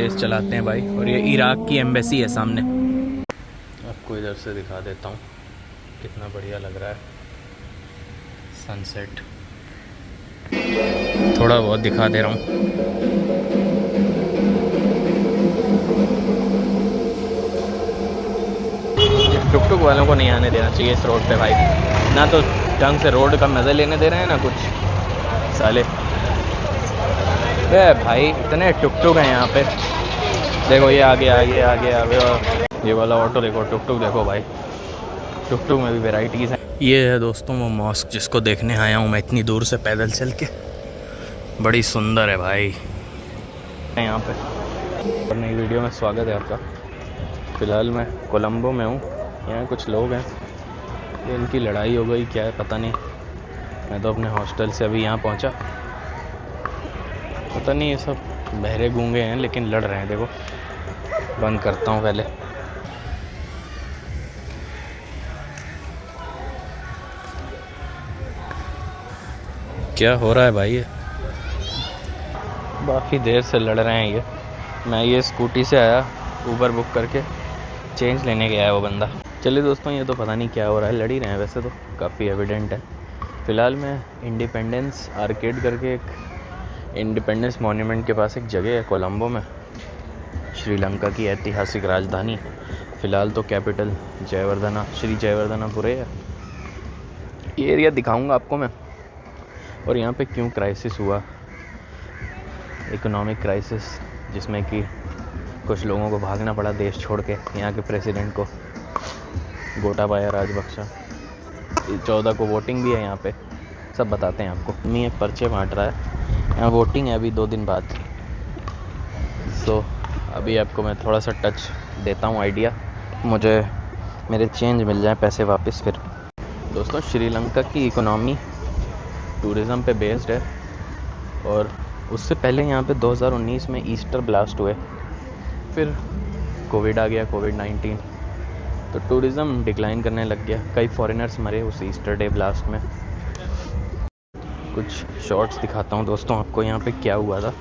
तेज़ चलाते हैं भाई। और ये इराक की एम्बेसी है सामने। आपको इधर से दिखा देता हूँ कितना बढ़िया लग रहा है सनसेट। थोड़ा बहुत दिखा दे रहा हूँ। टुक टुक वालों को नहीं आने देना चाहिए इस रोड पे भाई। ना तो ढंग से रोड का मज़ा लेने दे रहे हैं ना कुछ साले। भाई इतने टुक टुक हैं यहाँ पे। देखो ये आगे आगे आगे आगे। ये वाला ऑटो देखो, टुक टुक देखो भाई। टुक टुक में भी वेराइटीज़ हैं। ये है दोस्तों वो मॉस्क जिसको देखने आया हूँ मैं इतनी दूर से पैदल चल के। बड़ी सुंदर है भाई यहाँ पे। और नई वीडियो में स्वागत है आपका। फ़िलहाल मैं कोलंबो में हूँ। यहाँ कुछ लोग हैं, ये इनकी लड़ाई हो गई क्या है पता नहीं। मैं तो अपने हॉस्टल से अभी यहाँ पहुँचा। पता नहीं ये सब बहरे गूंगे हैं लेकिन लड़ रहे हैं। देखो बंद करता हूँ पहले। क्या हो रहा है भाई ये? काफ़ी देर से लड़ रहे हैं ये। मैं ये स्कूटी से आया ऊबर बुक करके, चेंज लेने गया है वो बंदा। चलिए दोस्तों, ये तो पता नहीं क्या हो रहा है, लड़ ही रहे हैं वैसे तो काफ़ी एविडेंट है। फ़िलहाल मैं इंडिपेंडेंस आर्केड करके एक इंडिपेंडेंस मॉन्यूमेंट के पास एक जगह है कोलंबो में, श्रीलंका की ऐतिहासिक राजधानी। फ़िलहाल तो कैपिटल जयवर्धना, श्री जयवर्धनापुरे है। ये एरिया दिखाऊंगा आपको मैं। और यहाँ पे क्यों क्राइसिस हुआ, इकोनॉमिक क्राइसिस, जिसमें कि कुछ लोगों को भागना पड़ा देश छोड़ के। यहाँ के प्रेसिडेंट को, गोटाबाया राजपक्षा। 14 को वोटिंग भी है यहाँ पे, सब बताते हैं आपको। मैं एक पर्चे बांट रहा है, यहाँ वोटिंग है अभी 2 दिन बाद। सो अभी आपको मैं थोड़ा सा टच देता हूँ आइडिया, मुझे मेरे चेंज मिल जाए पैसे वापस फिर। दोस्तों श्रीलंका की इकोनॉमी टूरिज़म पे बेस्ड है। और उससे पहले यहाँ पे 2019 में ईस्टर ब्लास्ट हुए, फिर कोविड आ गया, कोविड-19, तो टूरिज़म डिक्लाइन करने लग गया। कई फॉरेनर्स मरे उस ईस्टर डे ब्लास्ट में। कुछ शॉर्ट्स दिखाता हूँ दोस्तों आपको यहाँ पे क्या हुआ था,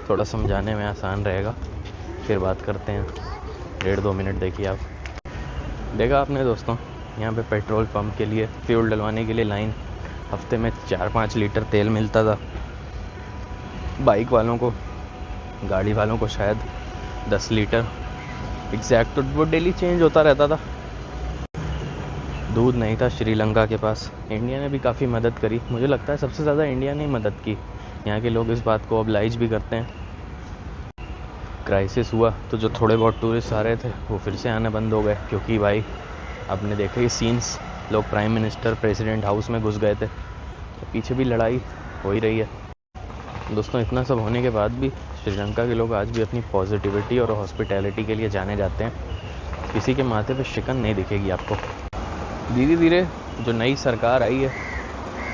थोड़ा समझाने में आसान रहेगा। फिर बात करते हैं। 1.5-2 मिनट देखिए आप। देखा आपने दोस्तों, यहाँ पे पेट्रोल पंप के लिए फ्यूल डलवाने के लिए लाइन, हफ्ते में 4-5 लीटर तेल मिलता था। बाइक वालों को, गाड़ी वालों को शायद 10 लीटर एग्जैक्ट, तो वो डेली चेंज होता रहता था। दूध नहीं था श्रीलंका के पास। इंडिया ने भी काफ़ी मदद करी, मुझे लगता है सबसे ज़्यादा इंडिया ने मदद की। यहाँ के लोग इस बात को ऑब्लाइज भी करते हैं। क्राइसिस हुआ तो जो थोड़े बहुत टूरिस्ट आ रहे थे वो फिर से आना बंद हो गए, क्योंकि भाई आपने देखा ही सीन्स, लोग प्राइम मिनिस्टर प्रेसिडेंट हाउस में घुस गए थे। तो पीछे भी लड़ाई हो ही रही है दोस्तों। इतना सब होने के बाद भी श्रीलंका के लोग आज भी अपनी पॉजिटिविटी और हॉस्पिटैलिटी के लिए जाने जाते हैं। किसी के माथे पे शिकन नहीं दिखेगी आपको। धीरे धीरे जो नई सरकार आई है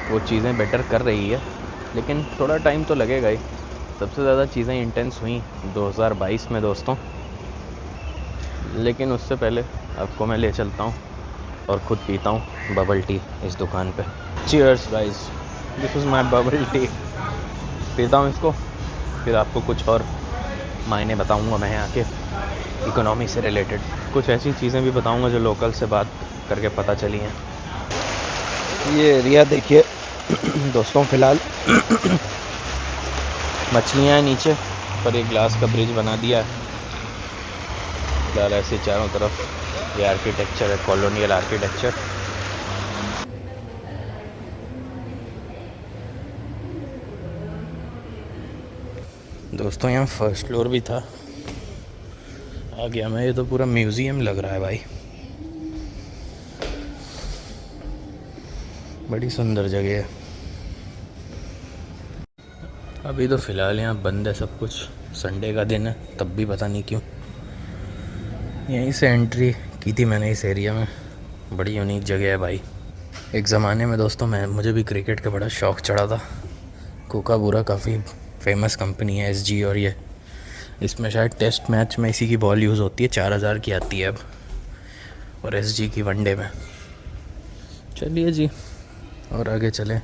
वो चीज़ें बेटर कर रही है, लेकिन थोड़ा टाइम तो लगेगा ही। सबसे ज़्यादा चीज़ें इंटेंस हुई 2022 में दोस्तों, लेकिन उससे पहले आपको मैं ले चलता हूँ और ख़ुद पीता हूँ बबल टी इस दुकान पे। Cheers guys, this is my bubble tea. पीता हूँ इसको, फिर आपको कुछ और मायने बताऊँगा मैं यहाँ के इकोनॉमी से रिलेटेड। कुछ ऐसी चीज़ें भी बताऊँगा जो लोकल से बात करके पता चली हैं। ये एरिया देखिए दोस्तों, फ़िलहाल मछलियाँ हैं नीचे, पर एक ग्लास का ब्रिज बना दिया है। फिलहाल ऐसे चारों तरफ ये आर्किटेक्चर है, कॉलोनियल आर्किटेक्चर। दोस्तों यहाँ फर्स्ट फ्लोर भी था, आ गया मैं। ये तो पूरा म्यूज़ियम लग रहा है भाई, बड़ी सुंदर जगह है। अभी तो फ़िलहाल यहाँ बंद है सब कुछ, संडे का दिन है, तब भी पता नहीं क्यों। यहीं से एंट्री की थी मैंने इस एरिया में। बड़ी यूनिक जगह है भाई। एक ज़माने में दोस्तों मुझे भी क्रिकेट का बड़ा शौक़ चढ़ा था। कोकाबूरा काफ़ी फेमस कंपनी है, SG, और ये इसमें शायद टेस्ट मैच में इसी की बॉल यूज़ होती है। 4000 की आती है अब, और SG की वनडे में। चलिए जी, और आगे चलें,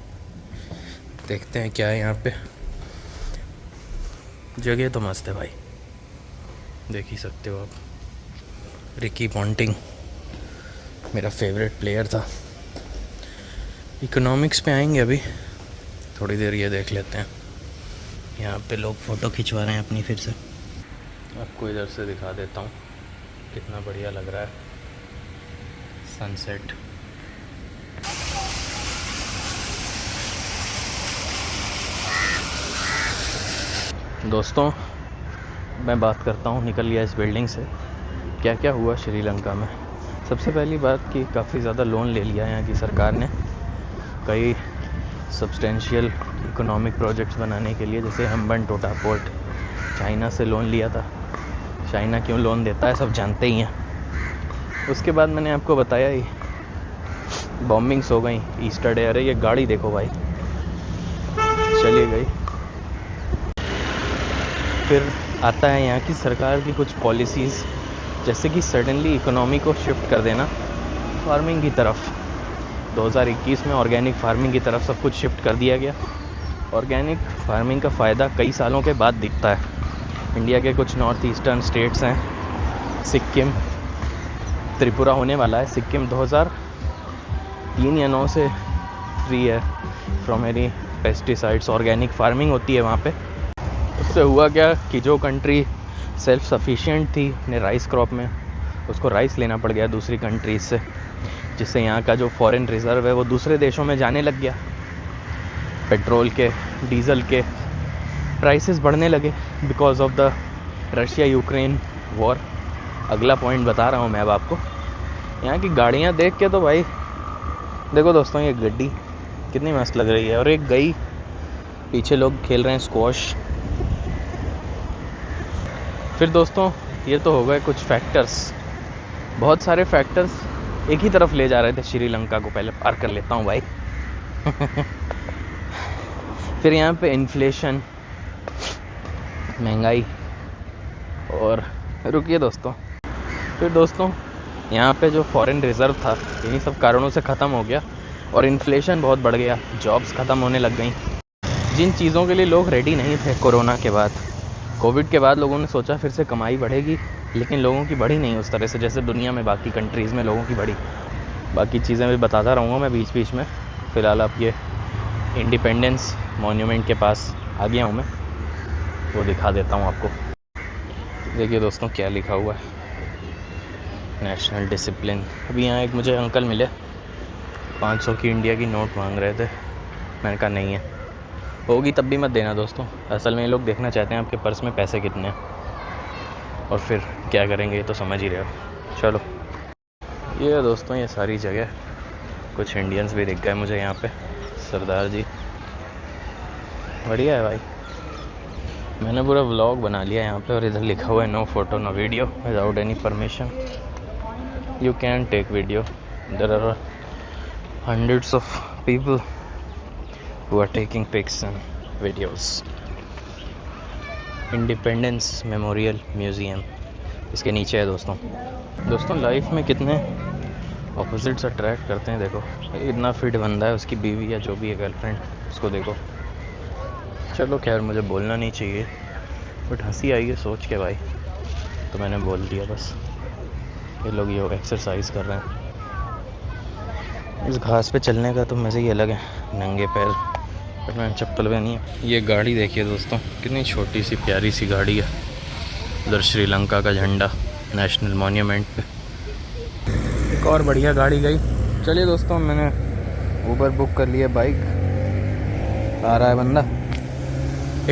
देखते हैं क्या है यहाँ पे। जगह तो मस्त है भाई। देख ही सकते हो आप, रिकी पॉन्टिंग मेरा फेवरेट प्लेयर था। इकोनॉमिक्स पे आएंगे अभी थोड़ी देर, ये देख लेते हैं। यहाँ पे लोग फ़ोटो खिंचवा रहे हैं अपनी फिर से। आपको इधर से दिखा देता हूँ कितना बढ़िया लग रहा है सनसेट। दोस्तों मैं बात करता हूँ, निकल लिया इस बिल्डिंग से, क्या क्या हुआ श्रीलंका में। सबसे पहली बात कि काफ़ी ज़्यादा लोन ले लिया यहाँ की सरकार ने कई सब्सटेंशियल इकोनॉमिक प्रोजेक्ट्स बनाने के लिए, जैसे हम्बनटोटा पोर्ट चाइना से लोन लिया था। चाइना क्यों लोन देता है सब जानते ही हैं। उसके बाद मैंने आपको बताया ही बॉम्बिंग्स हो गई ईस्टर डे। अरे ये गाड़ी देखो भाई, चली गई। फिर आता है यहाँ की सरकार की कुछ पॉलिसीज़, जैसे कि सडनली इकोनॉमी को शिफ्ट कर देना फार्मिंग की तरफ। 2021 में ऑर्गेनिक फार्मिंग की तरफ सब कुछ शिफ्ट कर दिया गया। ऑर्गेनिक फार्मिंग का फ़ायदा कई सालों के बाद दिखता है। इंडिया के कुछ नॉर्थ ईस्टर्न स्टेट्स हैं, सिक्किम, त्रिपुरा होने वाला है। सिक्किम 2003 या 9 से फ्री है from any pesticides. Organic farming होती है वहाँ पे। उससे हुआ क्या कि जो कंट्री सेल्फ सफिशिएंट थी अपने राइस क्रॉप में, उसको राइस लेना पड़ गया दूसरी कंट्रीज से, जिससे यहाँ का जो फॉरेन रिज़र्व है वो दूसरे देशों में जाने लग गया। पेट्रोल के, डीजल के प्राइसेस बढ़ने लगे because of the Russia Ukraine war. अगला पॉइंट बता रहा हूँ मैं अब आपको। यहाँ की गाड़ियाँ देख के तो भाई देखो दोस्तों, ये गड्डी कितनी मस्त लग रही है। और एक गई, पीछे लोग खेल रहे हैं स्क्वॉश। फिर दोस्तों ये तो हो गए कुछ फैक्टर्स, बहुत सारे फैक्टर्स एक ही तरफ ले जा रहे थे श्रीलंका को। पहले पार कर लेता हूँ भाई। फिर यहाँ पे इन्फ्लेशन, महंगाई, और रुकिए दोस्तों, फिर दोस्तों यहाँ पे जो फॉरेन रिज़र्व था इन्हीं सब कारणों से ख़त्म हो गया और इन्फ्लेशन बहुत बढ़ गया, जॉब्स ख़त्म होने लग गई। जिन चीज़ों के लिए लोग रेडी नहीं थे कोरोना के बाद, कोविड के बाद लोगों ने सोचा फिर से कमाई बढ़ेगी, लेकिन लोगों की बढ़ी नहीं उस तरह से जैसे दुनिया में बाकी कंट्रीज़ में लोगों की बढ़ी। बाकी चीज़ें भी बताता रहूँगा मैं बीच बीच में। फ़िलहाल आप ये इंडिपेंडेंस मॉन्यूमेंट के पास आ गया हूँ मैं, वो दिखा देता हूँ आपको। देखिए दोस्तों क्या लिखा हुआ है, नेशनल डिसिप्लिन। अभी यहाँ एक मुझे अंकल मिले, 500 की इंडिया की नोट मांग रहे थे। मैंने कहा नहीं है, होगी तब भी मत देना दोस्तों। असल में ये लोग देखना चाहते हैं आपके पर्स में पैसे कितने हैं, और फिर क्या करेंगे ये तो समझ ही रहे हो। चलो ये है दोस्तों ये सारी जगह। कुछ इंडियंस भी दिख गए मुझे यहाँ पे, सरदार जी बढ़िया है भाई। मैंने पूरा व्लॉग बना लिया यहाँ पे, और इधर लिखा हुआ है no photo no video without any permission. You can take video, there are hundreds of people who are taking pics and videos. Independence memorial museum इसके नीचे है दोस्तों लाइफ में कितने ऑपोजिट्स अट्रैक्ट करते हैं। देखो इतना फिट बंदा है, उसकी बीवी या जो भी है गर्लफ्रेंड, उसको देखो। चलो खैर मुझे बोलना नहीं चाहिए, बट हंसी आई है सोच के भाई, तो मैंने बोल दिया बस। ये लोग ये एक्सरसाइज कर रहे हैं। इस घास पे चलने का तो मज़े ही अलग है, नंगे पैर, बट मैंने चप्पल पहनी है। ये गाड़ी देखिए दोस्तों, कितनी छोटी सी प्यारी सी गाड़ी है। उधर श्रीलंका का झंडा नेशनल मॉन्यूमेंट पे। एक और बढ़िया गाड़ी गई। चलिए दोस्तों मैंने ऊबर बुक कर लिया, बाइक आ रहा है बंदा।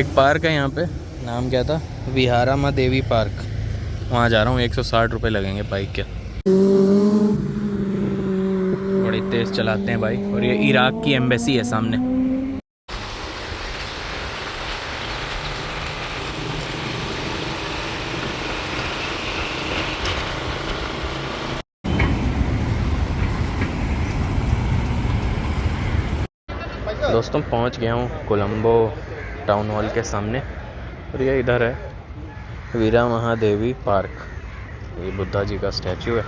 एक पार्क है यहाँ पे, नाम क्या था, विहारामा देवी पार्क, वहाँ जा रहा हूँ। 160 रुपये लगेंगे बाइक के। बड़ी तेज़ चलाते हैं भाई। और ये इराक की एम्बेसी है सामने। दोस्तों पहुंच गया हूँ कोलंबो टाउन हॉल के सामने, और ये इधर है वीरा महादेवी पार्क। ये बुद्धा जी का स्टैचू है।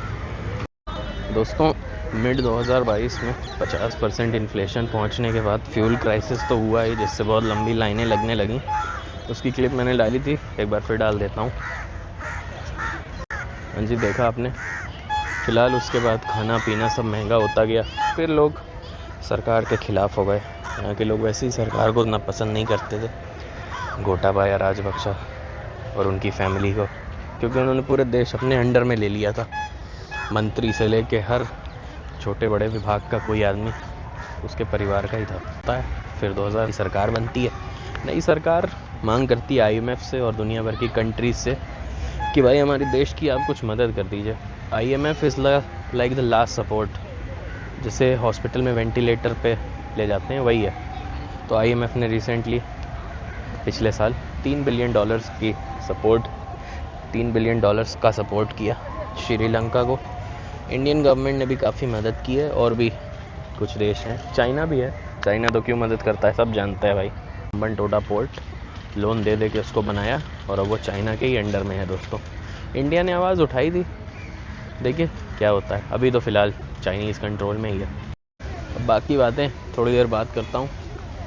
दोस्तों मिड 2022 में 50% इन्फ्लेशन पहुंचने के बाद फ्यूल क्राइसिस तो हुआ ही, जिससे बहुत लंबी लाइनें लगने लगी। उसकी क्लिप मैंने डाली थी, एक बार फिर डाल देता हूँ। हाँ जी, देखा आपने। फ़िलहाल उसके बाद खाना पीना सब महंगा होता गया, फिर लोग सरकार के ख़िलाफ़ हो गए। यहाँ के लोग वैसे ही सरकार को इतना पसंद नहीं करते थे, गोटाबाया राजपक्षा और उनकी फैमिली को, क्योंकि उन्होंने पूरे देश अपने अंडर में ले लिया था। मंत्री से लेके हर छोटे बड़े विभाग का कोई आदमी उसके परिवार का ही था। फिर 2000 की सरकार बनती है। नई सरकार मांग करती है IMF से और दुनिया भर की कंट्रीज से कि भाई हमारे देश की आप कुछ मदद कर दीजिए। IMF is like the last support, जिसे हॉस्पिटल में वेंटिलेटर पे ले जाते हैं, वही है। तो IMF ने रिसेंटली पिछले साल $3 बिलियन का सपोर्ट किया श्रीलंका को। इंडियन गवर्नमेंट ने भी काफ़ी मदद की है, और भी कुछ देश हैं, चाइना भी है। चाइना तो क्यों मदद करता है सब जानते हैं भाई। बंटोटा पोर्ट लोन दे के उसको बनाया, और अब वो चाइना के ही अंडर में है दोस्तों। इंडिया ने आवाज़ उठाई थी, देखिए क्या होता है। अभी तो फ़िलहाल चाइनीज़ कंट्रोल में ही है। अब बाकी बातें थोड़ी देर बात करता हूँ,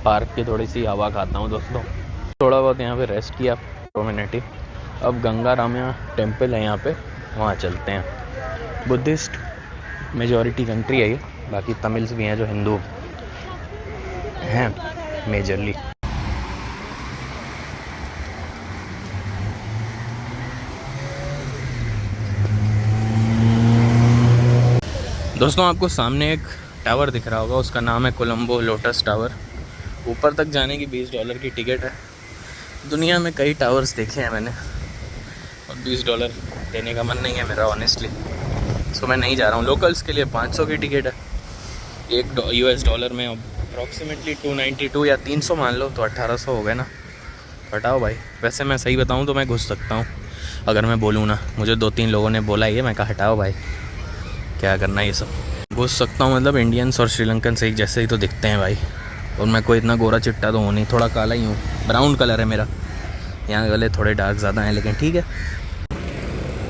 पार्क की थोड़ी सी हवा खाता हूँ दोस्तों। थोड़ा बहुत यहाँ पे रेस्ट किया 2 मिनट ही। अब गंगा रामया टेम्पल है यहाँ पे, वहाँ चलते हैं। बुद्धिस्ट मेजॉरिटी कंट्री है ये, बाकी तमिल्स भी हैं जो हिंदू हैं मेजरली। दोस्तों आपको सामने एक टावर दिख रहा होगा, उसका नाम है कोलंबो लोटस टावर। ऊपर तक जाने की $20 की टिकट है। दुनिया में कई टावर्स देखे हैं मैंने, और $20 देने का मन नहीं है मेरा ऑनेस्टली, सो मैं नहीं जा रहा हूँ। लोकल्स के लिए 500 की टिकट है। $1 में अप्रॉक्सीमेटली 292 या 300 मान लो, तो 1800 हो गए ना। हटाओ भाई। वैसे मैं सही बताऊँ तो मैं घुस सकता हूँ अगर मैं बोलूँ ना। मुझे 2-3 लोगों ने बोला ये, मैं कहा हटाओ भाई, क्या करना ये सब। घुस सकता हूँ, मतलब इंडियंस और श्रीलंकन से एक जैसे ही तो दिखते हैं भाई, और मैं कोई इतना गोरा चिट्टा तो हूँ नहीं, थोड़ा काला ही हूँ, ब्राउन कलर है मेरा। यहाँ गले थोड़े डार्क ज़्यादा हैं, लेकिन ठीक है।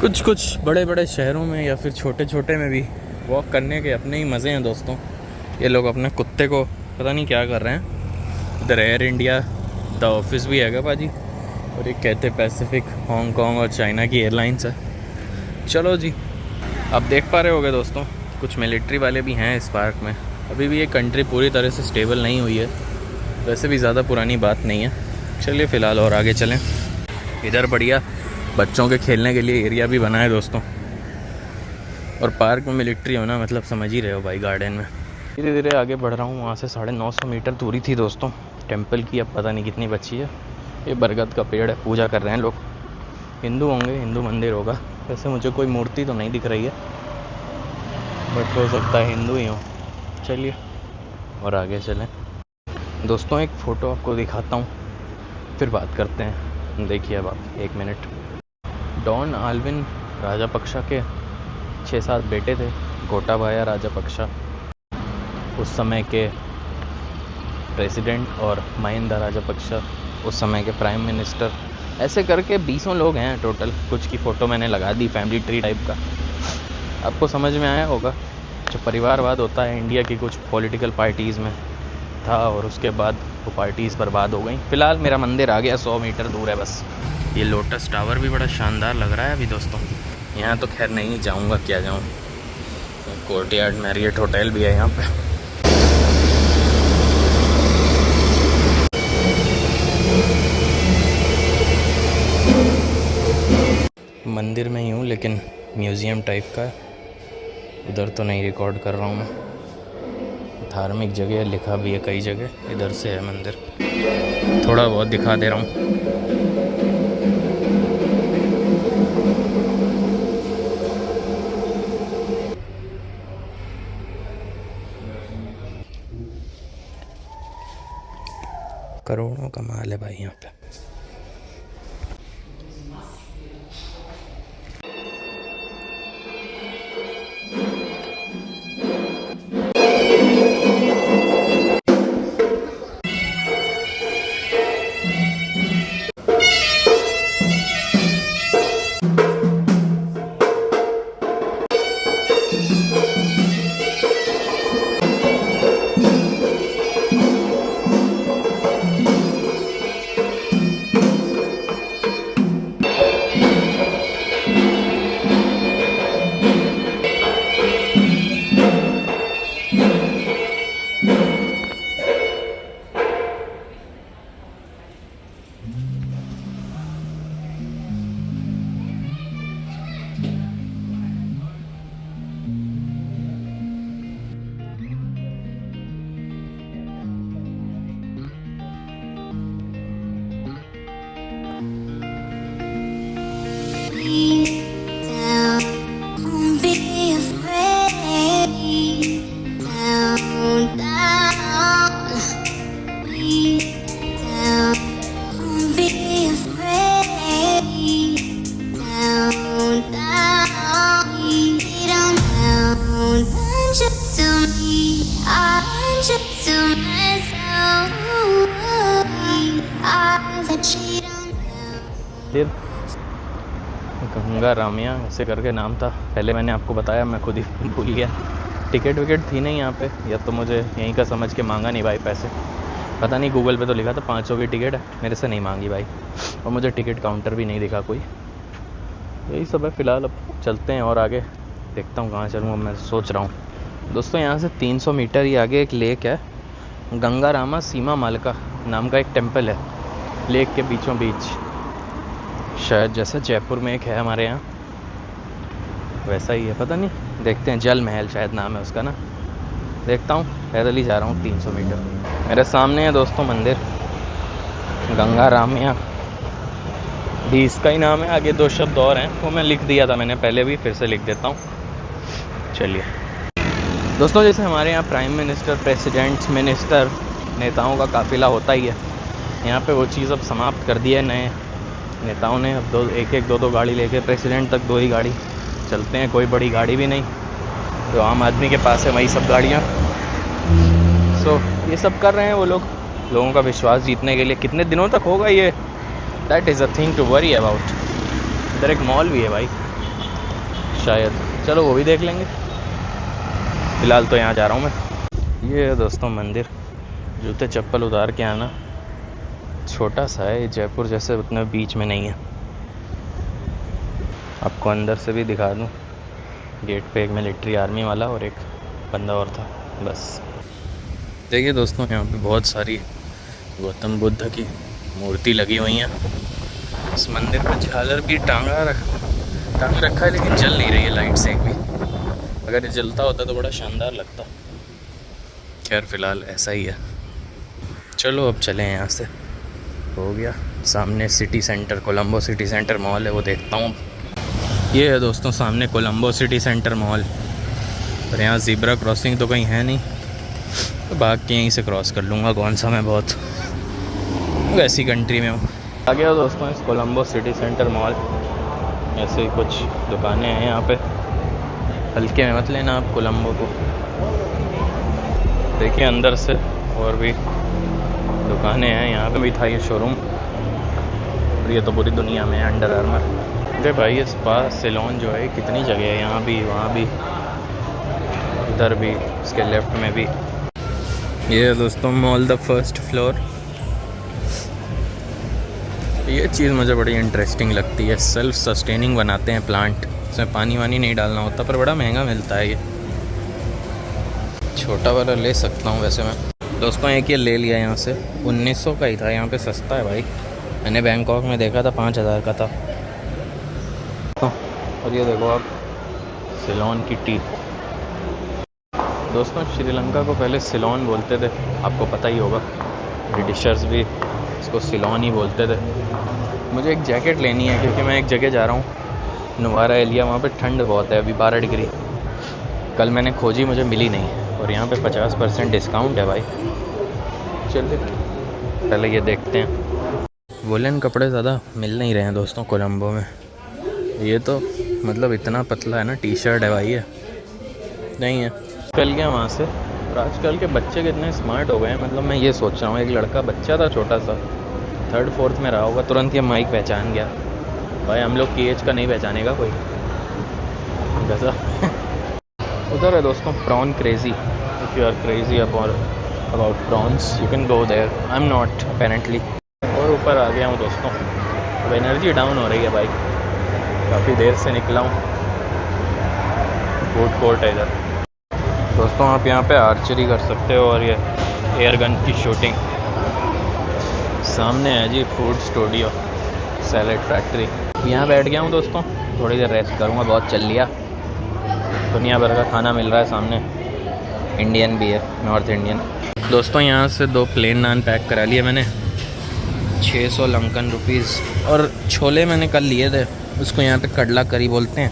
कुछ बड़े बड़े शहरों में या फिर छोटे छोटे में भी वॉक करने के अपने ही मज़े हैं दोस्तों। ये लोग अपने कुत्ते को पता नहीं क्या कर रहे हैं। इधर एयर इंडिया द ऑफिस भी हैगा भाजी, और एक कहते पैसिफिक, हांगकांग और चाइना की एयरलाइंस है। चलो जी, आप देख पा रहे होगे दोस्तों, कुछ मिलिट्री वाले भी हैं इस पार्क में। अभी भी ये कंट्री पूरी तरह से स्टेबल नहीं हुई है, वैसे भी ज़्यादा पुरानी बात नहीं है। चलिए फ़िलहाल और आगे चलें। इधर बढ़िया बच्चों के खेलने के लिए एरिया भी बना है दोस्तों, और पार्क में मिलिट्री होना मतलब समझ ही रहे हो भाई, गार्डन में। धीरे धीरे आगे बढ़ रहा हूँ। वहाँ से 950 मीटर दूरी थी दोस्तों टेम्पल की, अब पता नहीं कितनी बची है। ये बरगद का पेड़ है, पूजा कर रहे हैं लोग। हिंदू होंगे, हिंदू मंदिर होगा। वैसे मुझे कोई मूर्ति तो नहीं दिख रही है, बट हो सकता है हिंदू ही हो। चलिए और आगे चलें दोस्तों। एक फ़ोटो आपको दिखाता हूँ, फिर बात करते हैं। देखिए अब आप 1 मिनट। डॉन आल्विन राजापक्षा के 6-7 बेटे थे। गोटाबाया राजापक्षा उस समय के प्रेसिडेंट, और महिंदा राजापक्षा उस समय के प्राइम मिनिस्टर। ऐसे करके 20 लोग हैं टोटल। कुछ की फ़ोटो मैंने लगा दी, फैमिली ट्री टाइप का। आपको समझ में आया होगा, जो परिवारवाद होता है इंडिया की कुछ पॉलिटिकल पार्टीज़ में था, और उसके बाद वो पार्टीज़ बर्बाद हो गई। फ़िलहाल मेरा मंदिर आ गया, 100 मीटर दूर है बस। ये लोटस टावर भी बड़ा शानदार लग रहा है अभी दोस्तों। यहाँ तो खैर नहीं जाऊँगा, क्या जाऊँ। कोर्टयार्ड मैरियट होटल भी है यहाँ पे। मंदिर में ही हूँ, लेकिन म्यूज़ियम टाइप का। इधर तो नहीं रिकॉर्ड कर रहा हूँ मैं। धार्मिक जगह लिखा भी है कई जगह। इधर से है मंदिर, थोड़ा बहुत दिखा दे रहा हूँ। करोड़ों का माल है भाई यहाँ पे। मंदिर गंगा रामिया ऐसे करके नाम था। पहले मैंने आपको बताया, मैं खुद ही भूल गया। टिकट विकेट थी नहीं यहाँ पे, या तो मुझे यहीं का समझ के मांगा नहीं भाई पैसे, पता नहीं। गूगल पे तो लिखा था 500 की टिकट है, मेरे से नहीं मांगी भाई। और मुझे टिकट काउंटर भी नहीं दिखा कोई। यही सब है फ़िलहाल। अब चलते हैं और आगे देखता हूँ कहाँ चलूँगा, मैं सोच रहा हूँ। दोस्तों यहाँ से 300 मीटर ही आगे एक लेक है, गंगा रामा सीमा मालका नाम का एक टेम्पल है, लेक के बीचों बीच। शायद जैसा जयपुर में एक है हमारे यहाँ, वैसा ही है, पता नहीं। देखते हैं, जल महल शायद नाम है उसका ना। देखता हूँ, पैदल ही जा रहा हूँ 300 मीटर। मेरे सामने है दोस्तों मंदिर गंगा रामिया भी इसका ही नाम है। आगे 2 शब्द और हैं, वो मैं लिख दिया था मैंने पहले भी, फिर से लिख देता हूँ। चलिए दोस्तों, जैसे हमारे यहाँ प्राइम मिनिस्टर, प्रेसिडेंट्स, मिनिस्टर, नेताओं का काफ़िला होता ही है, यहाँ पे वो चीज़ अब समाप्त कर दी है नए नेताओं ने। अब एक 2 गाड़ी लेके, प्रेसिडेंट तक 2 ही गाड़ी चलते हैं, कोई बड़ी गाड़ी भी नहीं। तो आम आदमी के पास है वही सब गाड़ियाँ। सो ये सब कर रहे हैं वो लोग, लोगों का विश्वास जीतने के लिए। कितने दिनों तक होगा ये, that is a thing to worry about. इधर एक मॉल भी है भाई शायद, चलो वो भी देख लेंगे। फ़िलहाल तो यहाँ जा रहा हूँ मैं। ये है दोस्तों मंदिर, जूते चप्पल उतार के आना। छोटा सा है, जयपुर जैसे उतना बीच में नहीं है। आपको अंदर से भी दिखा दूँ, गेट पे एक मिलिट्री आर्मी वाला और एक बंदा और था, बस। देखिए दोस्तों, यहाँ पे बहुत सारी गौतम बुद्ध की मूर्ति लगी हुई हैं। इस मंदिर पर झालर भी टांग रखा है, लेकिन जल नहीं रही है लाइट से एक भी। अगर ये जलता होता तो बड़ा शानदार लगता। खैर फ़िलहाल ऐसा ही है। चलो अब चलें यहाँ से। हो गया सामने city centre, Colombo city centre mall है, वो देखता हूँ। ये है दोस्तों सामने कोलंबो सिटी सेंटर मॉल। और यहाँ ज़ीब्रा क्रॉसिंग तो कहीं है नहीं, तो भाग के यहीं से क्रॉस कर लूँगा। कौन सा, मैं बहुत वैसी कंट्री में हूँ। आ गया दोस्तों इस कोलंबो सिटी सेंटर मॉल। ऐसे ही कुछ दुकानें हैं यहाँ पे, हल्के में मत लेना आप कोलंबो को। देखिए अंदर से और भी दुकानें हैं। यहाँ पे भी था ये शोरूम, और ये तो पूरी दुनिया में है, अंडर आर्मर। अरे भाई ये स्पा सैलून जो है, कितनी जगह है, यहाँ भी, वहाँ भी, इधर भी, इसके लेफ्ट में भी। ये है दोस्तों मॉल द फर्स्ट फ्लोर। ये चीज़ मुझे बड़ी इंटरेस्टिंग लगती है। सेल्फ सस्टेनिंग बनाते हैं प्लांट, इसमें पानी वानी नहीं डालना होता, पर बड़ा महंगा मिलता है ये। छोटा वाला ले सकता हूँ वैसे मैं। दोस्तों एक ये ले लिया यहाँ से, 1900 का ही था। यहाँ पे सस्ता है भाई, मैंने बैंकॉक में देखा था 5000 का था। और ये देखो आप, सिलोन की टी। दोस्तों श्रीलंका को पहले सिलोन बोलते थे, आपको पता ही होगा। ब्रिटिशर्स भी इसको सिलोन ही बोलते थे। मुझे एक जैकेट लेनी है, क्योंकि मैं एक जगह जा रहा हूँ, नुवारा एलिया, वहाँ पे ठंड बहुत है, अभी 12 डिग्री। कल मैंने खोजी, मुझे मिली नहीं, और यहाँ पे 50% डिस्काउंट है भाई। चलिए पहले ये देखते हैं। वुलन कपड़े ज़्यादा मिल नहीं रहे हैं दोस्तों कोलंबो में। ये तो मतलब इतना पतला है ना, टी शर्ट है भाई, ये नहीं है। कल गया वहाँ से। और आजकल के बच्चे कितने स्मार्ट हो गए हैं, मतलब मैं ये सोच रहा हूँ, एक लड़का बच्चा था छोटा सा, 3rd 4th में रहा होगा, तुरंत ये माइक पहचान गया। भाई हम लोग की एज का नहीं पहचानेगा कोई जैसा। उधर है दोस्तों prawn crazy. If you are crazy about prawns you can go there. I am not apparently. और ऊपर आ गया हूँ दोस्तों, अब एनर्जी डाउन हो रही है भाई, काफ़ी देर से निकला हूँ। फूड कोर्ट है इधर दोस्तों, आप यहाँ पे आर्चरी कर सकते हो, और ये एयर गन की शूटिंग। सामने है जी फूड स्टूडियो, सैलेड फैक्ट्री। यहाँ बैठ गया हूँ दोस्तों, थोड़ी देर रेस्ट करूँगा, बहुत चल लिया। दुनिया भर का खाना मिल रहा है सामने, इंडियन भी है, नॉर्थ इंडियन। दोस्तों यहाँ से 2 प्लेन नान पैक करा लिए मैंने, 600 लंकन रुपीज़। और छोले मैंने कल लिए थे, उसको यहाँ पे कडला करी बोलते हैं,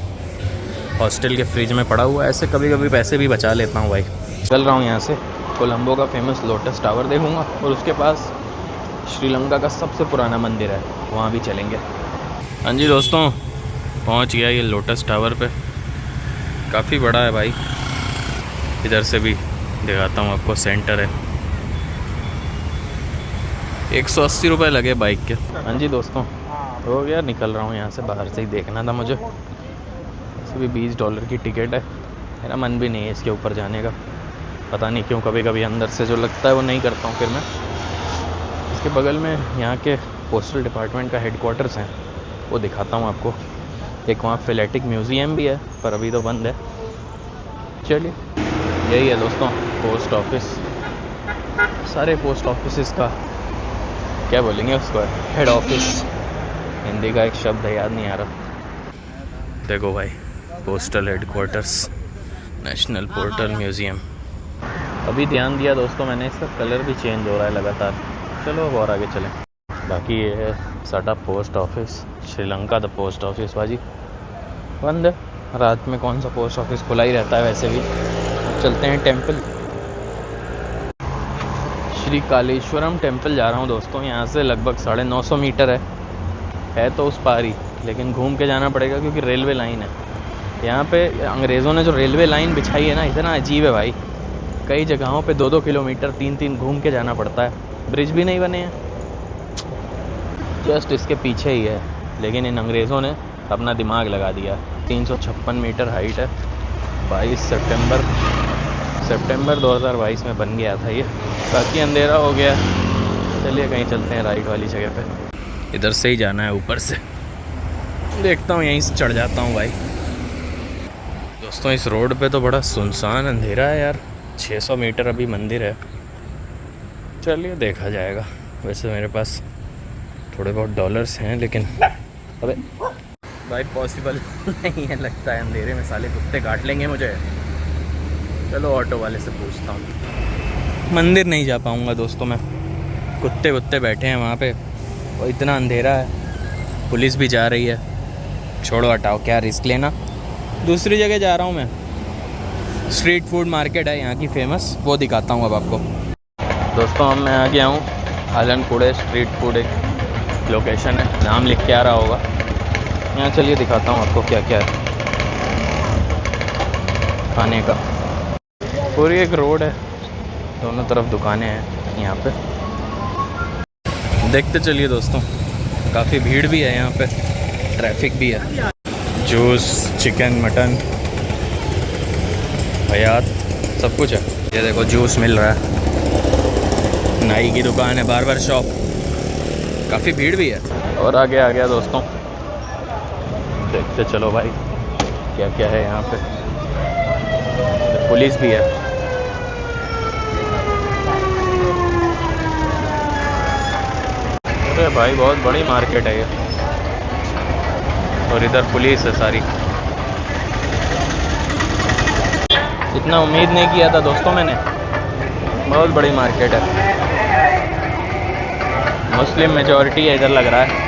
हॉस्टल के फ्रिज में पड़ा हुआ है। ऐसे कभी कभी पैसे भी बचा लेता हूँ भाई। चल रहा हूँ यहाँ से, कोलंबो का फेमस लोटस टावर देखूँगा, और उसके पास श्रीलंका का सबसे पुराना मंदिर है, वहाँ भी चलेंगे। हाँ जी दोस्तों, पहुँच गया ये लोटस टावर पे, काफ़ी बड़ा है भाई। इधर से भी दिखाता हूँ आपको, सेंटर है। 180 रुपये लगे बाइक के। हाँ जी दोस्तों, हो गया, निकल रहा हूँ यहाँ से, बाहर से ही देखना था मुझे। वैसे भी $20 की टिकट है, मेरा मन भी नहीं है इसके ऊपर जाने का, पता नहीं क्यों। कभी कभी अंदर से जो लगता है वो नहीं करता हूँ फिर मैं। इसके बगल में यहाँ के पोस्टल डिपार्टमेंट का हेडक्वार्टर्स हैं, वो दिखाता हूँ आपको। एक वहाँ फिलेटिक म्यूज़ियम भी है, पर अभी तो बंद है। चलिए, यही है दोस्तों पोस्ट ऑफिस। सारे पोस्ट ऑफिस का क्या बोलेंगे उसको, हेड ऑफिस। हिंदी का एक शब्द है, याद नहीं आ रहा। देखो भाई, postal headquarters, national portal museum. अभी ध्यान दिया दोस्तों मैंने, इसका कलर भी चेंज हो रहा है लगातार। चलो अब और आगे चलें। बाकी ये है साडा post office, Sri Lanka the post office बाजी बंद है। रात में कौन सा पोस्ट ऑफिस खुला ही रहता है वैसे भी। चलते हैं टेंपल, श्री कालेश्वरम टेंपल जा रहा हूँ दोस्तों। यहाँ से लगभग 950 मीटर है तो उस पार ही, लेकिन घूम के जाना पड़ेगा क्योंकि रेलवे लाइन है यहाँ पे। अंग्रेज़ों ने जो रेलवे लाइन बिछाई है ना, इतना अजीब है भाई। कई जगहों पे 2-2 किलोमीटर 3-3 घूम के जाना पड़ता है। ब्रिज भी नहीं बने हैं, जस्ट इसके पीछे ही है, लेकिन इन अंग्रेज़ों ने अपना दिमाग लगा दिया। 356 मीटर हाइट है। 22 सितंबर 2022 में बन गया था ये। बाकी अंधेरा हो गया। चलिए कहीं चलते हैं राइट वाली जगह पे। इधर से ही जाना है, ऊपर से देखता हूँ, यहीं से चढ़ जाता हूँ भाई। दोस्तों इस रोड पे तो बड़ा सुनसान अंधेरा है यार। 600 मीटर अभी मंदिर है। चलिए देखा जाएगा। वैसे मेरे पास थोड़े बहुत डॉलर्स हैं, लेकिन अबे भाई पॉसिबल नहीं है लगता है, अंधेरे में साले कुत्ते काट लेंगे मुझे। चलो ऑटो वाले से पूछता हूँ। मंदिर नहीं जा पाऊँगा दोस्तों मैं, कुत्ते बैठे हैं वहाँ पे और इतना अंधेरा है, पुलिस भी जा रही है। छोड़ो हटाओ, क्या रिस्क लेना। दूसरी जगह जा रहा हूँ मैं। स्ट्रीट फूड मार्केट है यहाँ की फेमस, वो दिखाता हूँ अब आपको। दोस्तों अब मैं आ गया हूँ आलनपुड़े स्ट्रीट फूड, एक लोकेशन है, नाम लिख के आ रहा होगा यहाँ। चलिए दिखाता हूँ आपको क्या क्या है खाने का। पूरी एक रोड है, दोनों तरफ दुकानें हैं यहाँ पे। देखते चलिए दोस्तों, काफ़ी भीड़ भी है यहाँ पे, ट्रैफिक भी है। जूस, चिकन, मटन, हयात, सब कुछ है। ये देखो जूस मिल रहा है, नाई की दुकान है, बार्बर शॉप, काफ़ी भीड़ भी है। और आगे आ गया दोस्तों, देखते चलो भाई क्या क्या है यहाँ पे। पुलिस भी है। अरे भाई बहुत बड़ी मार्केट है ये, और इधर पुलिस है सारी। इतना उम्मीद नहीं किया था दोस्तों मैंने, बहुत बड़ी मार्केट है। मुस्लिम मेजॉरिटी है इधर लग रहा है।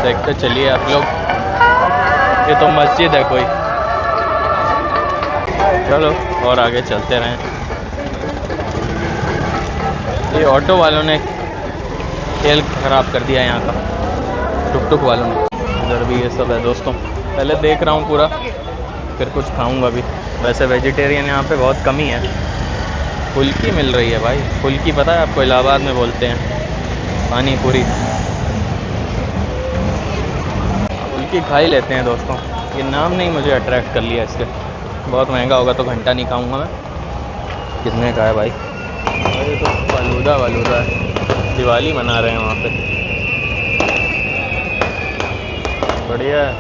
देखते चलिए आप लोग, ये तो मस्जिद है कोई। चलो और आगे चलते रहें। ये ऑटो वालों ने खेल ख़राब कर दिया यहाँ का, टुक टुक वालों ने। इधर भी ये सब है दोस्तों, पहले देख रहा हूँ पूरा, फिर कुछ खाऊंगा भी। वैसे वेजिटेरियन यहाँ पे बहुत कमी है। फुल्की मिल रही है भाई, फुल्की पता है आपको इलाहाबाद में बोलते हैं पानी पूरी। फुल्की खा ही लेते हैं दोस्तों। ये नाम नहीं मुझे अट्रैक्ट कर लिया इसके, बहुत महंगा होगा तो घंटा नहीं खाऊंगा मैं। कितने का है भाई? अरे तो फालूदा है, दिवाली मना रहे हैं वहाँ पे। बढ़िया है।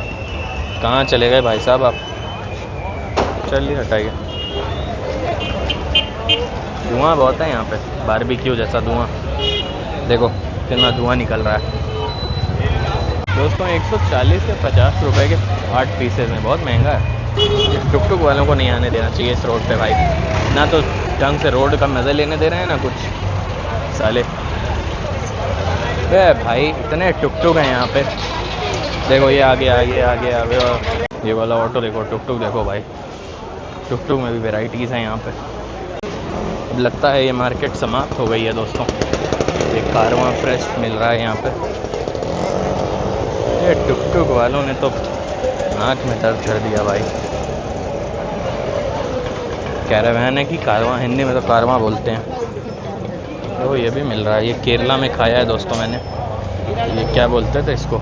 कहाँ चले गए भाई साहब आप? चलिए हटाइए। धुआं बहुत है यहाँ पे, बारबेक्यू जैसा धुआं। देखो कितना धुआं निकल रहा है दोस्तों। 140 या 50 रुपए के 8 पीसेज हैं, बहुत महंगा है। टुक टुक वालों को नहीं आने देना चाहिए इस रोड पे भाई, ना तो ढंग से रोड का मज़ा लेने दे रहे हैं ना कुछ साले। भाई इतने टुक टुक हैं यहाँ पे। देखो ये आगे ये वाला ऑटो देखो, टुक टुक देखो भाई। टुक टुक में भी वैराइटीज़ हैं यहाँ पे। अब लगता है ये मार्केट समाप्त हो गई है दोस्तों। ये कारवां फ्रेश मिल रहा है यहाँ पे। ये टुक टुक वालों ने तो नाक में दर्द कर दिया भाई। कैरावान है कि कारवां, हिंदी में तो कारवां बोलते हैं। तो ये भी मिल रहा है, ये केरला में खाया है दोस्तों मैंने। ये क्या बोलते थे इसको,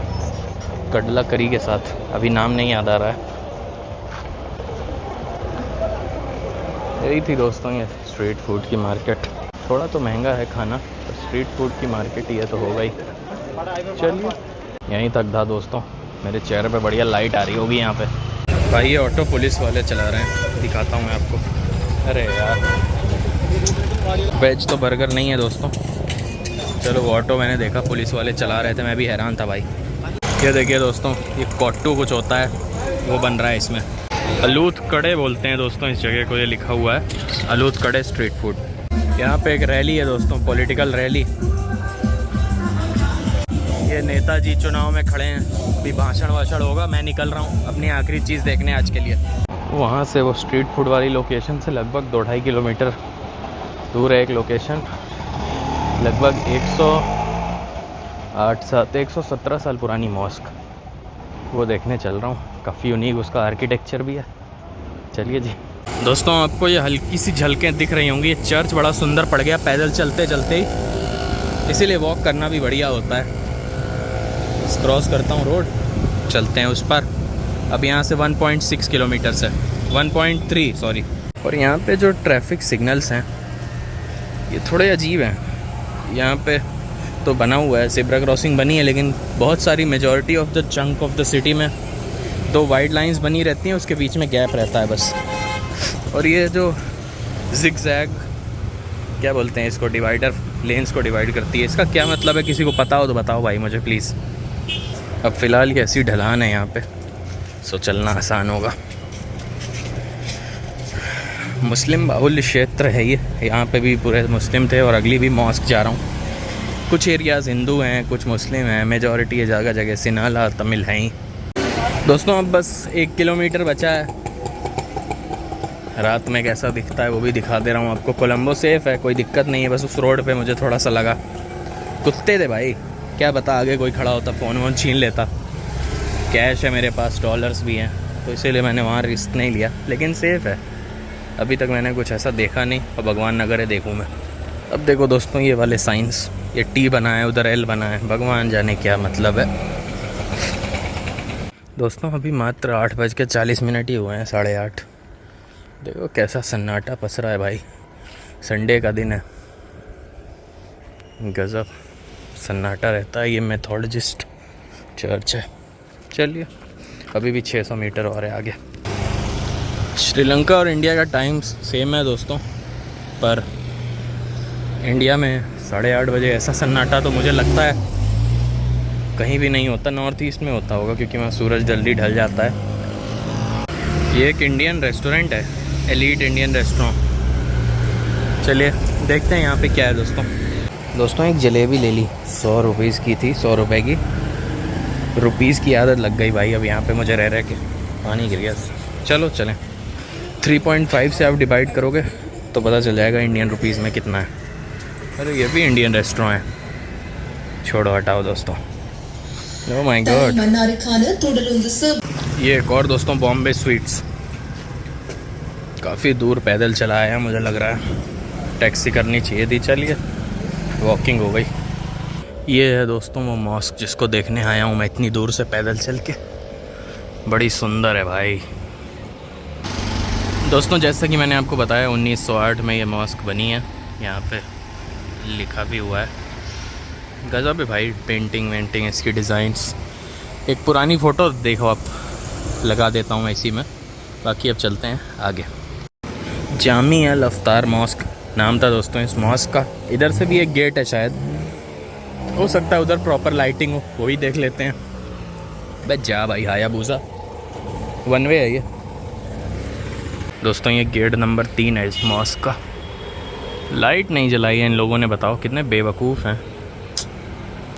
कडला करी के साथ, अभी नाम नहीं याद आ रहा है। यही थी दोस्तों ये स्ट्रीट फूड की मार्केट। थोड़ा तो महंगा है खाना, पर स्ट्रीट फूड की मार्केट ये तो होगा ही। चलिए यहीं तक था दोस्तों। मेरे चेहरे पे बढ़िया लाइट आ रही होगी यहाँ पे। भाई ये ऑटो पुलिस वाले चला रहे हैं, दिखाता हूँ मैं आपको। अरे यार, वेज तो बर्गर नहीं है दोस्तों। चलो वो ऑटो मैंने देखा पुलिस वाले चला रहे थे, मैं भी हैरान था भाई। ये देखिए दोस्तों, ये कोट्टू कुछ होता है, वो बन रहा है इसमें। अलूत कड़े बोलते हैं दोस्तों इस जगह को, ये लिखा हुआ है अलूत कड़े स्ट्रीट फूड। यहाँ पे एक रैली है दोस्तों, पॉलिटिकल रैली। ये नेताजी चुनाव में खड़े हैं, अभी भाषण वाषण होगा। मैं निकल रहा हूँ अपनी आखिरी चीज़ देखने आज के लिए। वहाँ से वो स्ट्रीट फूड वाली लोकेशन से लगभग 2-2.5 किलोमीटर दूर है एक लोकेशन, लगभग 117 साल पुरानी मॉस्क, वो देखने चल रहा हूँ। काफ़ी यूनिक उसका आर्किटेक्चर भी है। चलिए जी दोस्तों, आपको ये हल्की सी झलकें दिख रही होंगी। ये चर्च बड़ा सुंदर पड़ गया पैदल चलते चलते ही, इसीलिए वॉक करना भी बढ़िया होता है। क्रॉस करता हूँ रोड, चलते हैं उस पर। अब यहाँ से 1.6 किलोमीटर से 1.3 सॉरी। और यहाँ पे जो ट्रैफिक सिग्नल्स हैं ये थोड़े अजीब हैं। यहाँ पे तो बना हुआ है, ज़ेब्रा क्रॉसिंग बनी है, लेकिन बहुत सारी majority of the chunk of the city में 2 वाइड लाइंस बनी रहती हैं, उसके बीच में गैप रहता है बस। और ये जो जिगजैग क्या बोलते हैं इसको, डिवाइडर लेन्स को डिवाइड करती है, इसका क्या मतलब है? किसी को पता हो तो बताओ भाई मुझे प्लीज़। अब फ़िलहाल ये ऐसी ढलान है यहाँ पे, सो चलना आसान होगा। मुस्लिम बाहुल्य क्षेत्र है ये, यहाँ पे भी पूरे मुस्लिम थे और अगली भी मॉस्क जा रहा हूँ। कुछ एरियाज़ हिंदू हैं, कुछ मुस्लिम हैं, मेजॉरिटी है जगह जगह सिनाला तमिल हैं ही। दोस्तों अब बस 1 किलोमीटर बचा है। रात में कैसा दिखता है वो भी दिखा दे रहा हूँ आपको। कोलंबो सेफ़ है, कोई दिक्कत नहीं है, बस उस रोड पे मुझे थोड़ा सा लगा कुत्ते थे भाई, क्या बता, आगे कोई खड़ा होता फ़ोन वोन छीन लेता। कैश है मेरे पास, डॉलर्स भी हैं, तो इसीलिए मैंने वहाँ रिस्क नहीं लिया, लेकिन सेफ़ है। अभी तक मैंने कुछ ऐसा देखा नहीं, और भगवान न करे देखूँ मैं। अब देखो दोस्तों ये वाले साइंस, ये टी बना है, उधर एल बना है, भगवान जाने क्या मतलब है। दोस्तों अभी मात्र 8:40 ही हुए हैं, 8:30। देखो कैसा सन्नाटा पसरा है भाई, संडे का दिन है, गज़ब सन्नाटा रहता है। ये मेथोडोजिस्ट चर्च है। चलिए अभी भी 600 मीटर और है आगे। श्रीलंका और इंडिया का टाइम सेम है दोस्तों, पर इंडिया में 8:30 बजे ऐसा सन्नाटा तो मुझे लगता है कहीं भी नहीं होता। नॉर्थ ईस्ट में होता होगा क्योंकि वहाँ सूरज जल्दी ढल जाता है। ये एक इंडियन रेस्टोरेंट है, एलीट इंडियन रेस्टोरेंट। चलिए देखते हैं यहाँ पे क्या है दोस्तों एक जलेबी ले ली, 100 रुपीज़ की थी, 100 रुपये की। रुपीज़ की आदत लग गई भाई अब यहाँ पे मुझे रह के, पानी गिर गया। चलो चलें, 3.5 से आप डिवाइड करोगे तो पता चल जाएगा इंडियन रुपीज़ में कितना है। अरे ये भी इंडियन रेस्टोरेंट है, छोड़ो हटाओ दोस्तों। ओह माय गॉड, ये एक और दोस्तों बॉम्बे स्वीट्स। काफ़ी दूर पैदल चला आया मुझे लग रहा है, टैक्सी करनी चाहिए थी। चलिए वॉकिंग हो गई। ये है दोस्तों वो मॉस्क जिसको देखने आया हूँ मैं इतनी दूर से पैदल चल के, बड़ी सुंदर है भाई। दोस्तों जैसा कि मैंने आपको बताया 1908 में ये मॉस्क बनी है, यहाँ पे लिखा भी हुआ है। गज़ब है भाई, पेंटिंग वेंटिंग इसकी डिज़ाइंस। एक पुरानी फ़ोटो देखो आप, लगा देता हूँ मैं इसी में। बाकी अब चलते हैं आगे। जामिया अल अफ्तार मॉस्क नाम था दोस्तों इस मॉस्क का। इधर से भी एक गेट है, शायद हो सकता है उधर प्रॉपर लाइटिंग हो, वो ही देख लेते हैं। बस जा भाई, हायाबुसा 1 वे है ये। दोस्तों ये गेट नंबर 3 है इस मॉस्क का। लाइट नहीं जलाई है इन लोगों ने, बताओ कितने बेवकूफ़ हैं।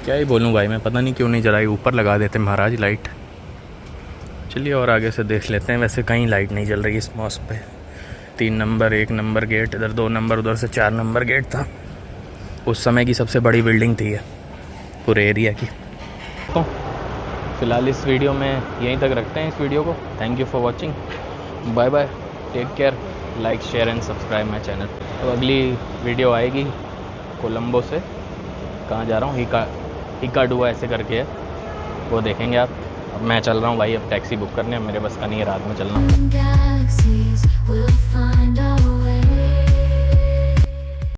क्या ही बोलूँ भाई मैं, पता नहीं क्यों नहीं जलाई, ऊपर लगा देते महाराज लाइट। चलिए और आगे से देख लेते हैं। वैसे कहीं लाइट नहीं जल रही इस मॉस्क पे। 3 नंबर 1 नंबर गेट, इधर 2 नंबर, उधर से 4 नंबर गेट था। उस समय की सबसे बड़ी बिल्डिंग थी ये पूरे एरिया की। तो फिलहाल इस वीडियो में यहीं तक रखते हैं इस वीडियो को। Thank you for watching, bye bye, take care, like share and subscribe my channel. तो अगली वीडियो आएगी कोलंबो से कहाँ जा रहा हूँ, हिकाडुआ ऐसे करके है, वो देखेंगे आप। अब मैं चल रहा हूँ भाई, अब टैक्सी बुक करने, अब मेरे बस का नहीं है रात में चलना।